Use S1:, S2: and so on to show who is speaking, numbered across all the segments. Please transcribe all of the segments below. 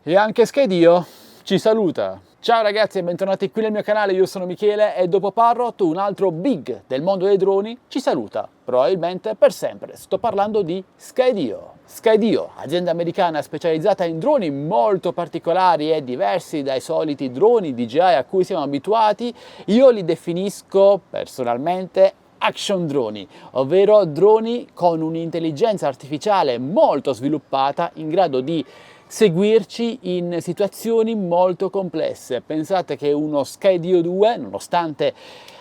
S1: E anche Skydio ci saluta. Ciao ragazzi e bentornati qui nel mio canale, io sono Michele e dopo Parrot, un altro big del mondo dei droni, ci saluta, probabilmente per sempre. Sto parlando di Skydio. Skydio, azienda americana specializzata in droni molto particolari e diversi dai soliti droni DJI a cui siamo abituati. Io li definisco personalmente action droni, ovvero droni con un'intelligenza artificiale molto sviluppata in grado di seguirci in situazioni molto complesse. Pensate che uno Skydio 2, nonostante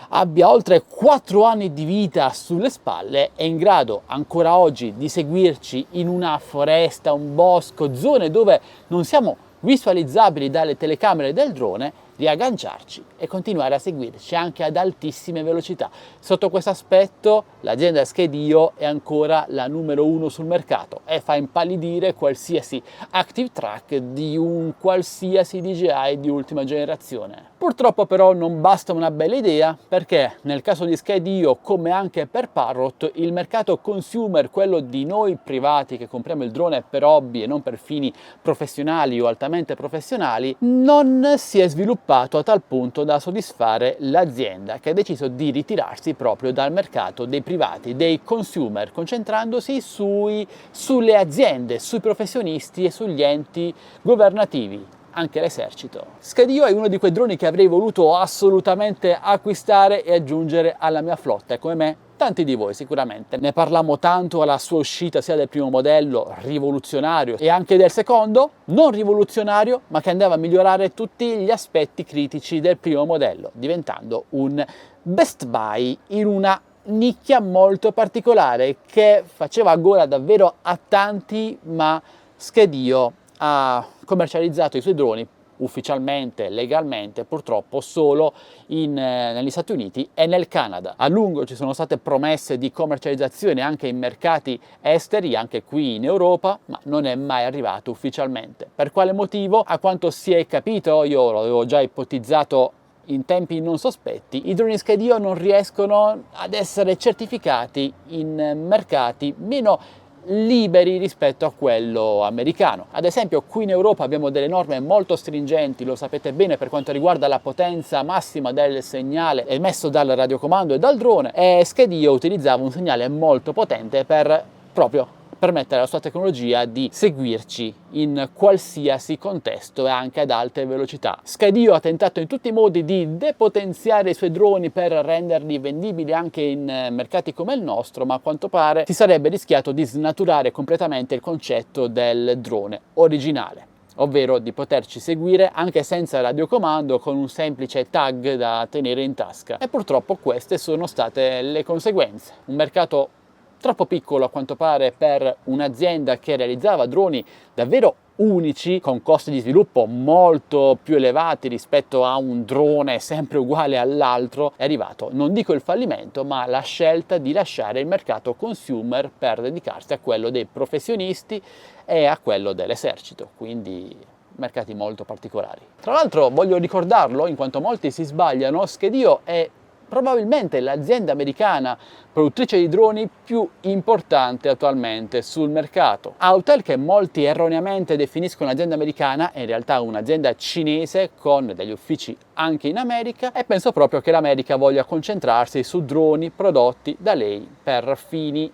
S1: abbia oltre 4 anni di vita sulle spalle, è in grado ancora oggi di seguirci in una foresta, un bosco, zone dove non siamo visualizzabili dalle telecamere del drone, di agganciarci e continuare a seguirci anche ad altissime velocità. Sotto questo aspetto l'azienda Skydio è ancora la numero 1 sul mercato e fa impallidire qualsiasi active track di un qualsiasi DJI di ultima generazione. Purtroppo però non basta una bella idea, perché nel caso di Skydio, come anche per Parrot, il mercato consumer, quello di noi privati che compriamo il drone per hobby e non per fini professionali o altamente professionali, non si è sviluppato a tal punto da soddisfare l'azienda, che ha deciso di ritirarsi proprio dal mercato dei privati, dei consumer, concentrandosi sulle aziende, sui professionisti e sugli enti governativi, anche l'esercito. Skydio è uno di quei droni che avrei voluto assolutamente acquistare e aggiungere alla mia flotta, e come me tanti di voi sicuramente. Ne parlammo tanto alla sua uscita, sia del primo modello rivoluzionario e anche del secondo non rivoluzionario, ma che andava a migliorare tutti gli aspetti critici del primo modello, diventando un best buy in una nicchia molto particolare che faceva gola davvero a tanti, ma Skydio ha commercializzato i suoi droni ufficialmente, legalmente, purtroppo solo negli Stati Uniti e nel Canada. A lungo ci sono state promesse di commercializzazione anche in mercati esteri, anche qui in Europa, ma non è mai arrivato ufficialmente. Per quale motivo? A quanto si è capito, io lo avevo già ipotizzato in tempi non sospetti, i droni Skydio non riescono ad essere certificati in mercati meno liberi rispetto a quello americano. Ad esempio, qui in Europa abbiamo delle norme molto stringenti, lo sapete bene, per quanto riguarda la potenza massima del segnale emesso dal radiocomando e dal drone, e Skydio utilizzava un segnale molto potente per proprio permettere alla sua tecnologia di seguirci in qualsiasi contesto e anche ad alte velocità. Skydio ha tentato in tutti i modi di depotenziare i suoi droni per renderli vendibili anche in mercati come il nostro, ma a quanto pare si sarebbe rischiato di snaturare completamente il concetto del drone originale, ovvero di poterci seguire anche senza radiocomando, con un semplice tag da tenere in tasca. E purtroppo queste sono state le conseguenze. Un mercato troppo piccolo a quanto pare per un'azienda che realizzava droni davvero unici, con costi di sviluppo molto più elevati rispetto a un drone sempre uguale all'altro. È arrivato, non dico il fallimento, ma la scelta di lasciare il mercato consumer per dedicarsi a quello dei professionisti e a quello dell'esercito, quindi mercati molto particolari. Tra l'altro voglio ricordarlo, in quanto molti si sbagliano, Skydio è probabilmente l'azienda americana produttrice di droni più importante attualmente sul mercato. Autel, che molti erroneamente definiscono un'azienda americana, è in realtà un'azienda cinese con degli uffici anche in America, e penso proprio che l'America voglia concentrarsi su droni prodotti da lei per fini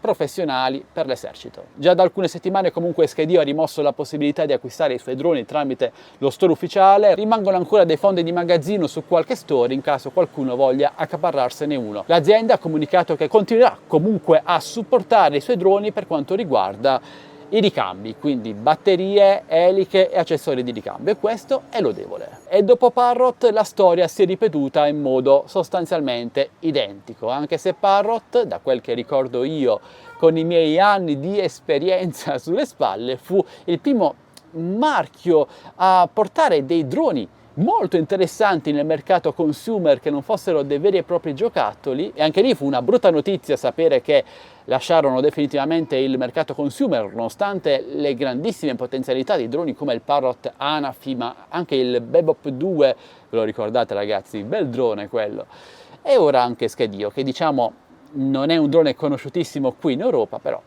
S1: professionali per l'esercito. Già da alcune settimane comunque Skydio ha rimosso la possibilità di acquistare i suoi droni tramite lo store ufficiale. Rimangono ancora dei fondi di magazzino su qualche store in caso qualcuno voglia accaparrarsene uno. L'azienda ha comunicato che continuerà comunque a supportare i suoi droni per quanto riguarda i ricambi, quindi batterie, eliche e accessori di ricambio, e questo è lodevole. E dopo Parrot la storia si è ripetuta in modo sostanzialmente identico, anche se Parrot, da quel che ricordo io con i miei anni di esperienza sulle spalle, fu il primo marchio a portare dei droni molto interessanti nel mercato consumer che non fossero dei veri e propri giocattoli, e anche lì fu una brutta notizia sapere che lasciarono definitivamente il mercato consumer, nonostante le grandissime potenzialità di droni come il Parrot Anafi, ma anche il Bebop 2, ve lo ricordate ragazzi? Bel drone quello. E ora anche Skydio, che diciamo non è un drone conosciutissimo qui in Europa, però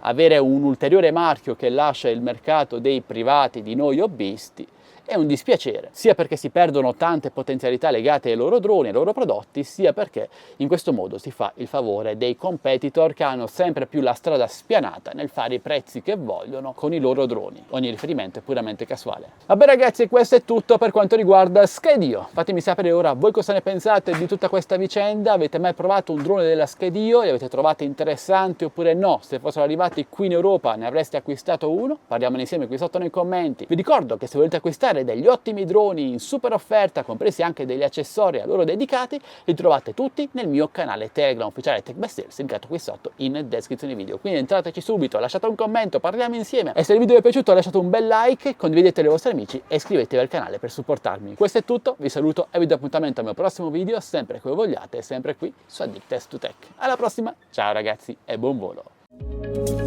S1: avere un ulteriore marchio che lascia il mercato dei privati di noi hobbisti è un dispiacere, sia perché si perdono tante potenzialità legate ai loro droni, ai loro prodotti, sia perché in questo modo si fa il favore dei competitor che hanno sempre più la strada spianata nel fare i prezzi che vogliono con i loro droni. Ogni riferimento è puramente casuale. Vabbè ragazzi, questo è tutto per quanto riguarda Skydio. Fatemi sapere ora voi cosa ne pensate di tutta questa vicenda. Avete mai provato un drone della Skydio? Li avete trovati interessanti oppure no? Se fossero arrivati qui in Europa ne avreste acquistato uno? Parliamone insieme qui sotto nei commenti. Vi ricordo che se volete acquistare degli ottimi droni in super offerta, compresi anche degli accessori a loro dedicati, li trovate tutti nel mio canale Telegram ufficiale Tech Best Sales, linkato qui sotto in descrizione video. Quindi entrateci subito, lasciate un commento, parliamo insieme e se il video vi è piaciuto lasciate un bel like, condividetelo ai vostri amici e iscrivetevi al canale per supportarmi. Questo è tutto, vi saluto e vi do appuntamento al mio prossimo video, sempre come vogliate, sempre qui su Addicted to Tech. Alla prossima, ciao ragazzi e buon volo!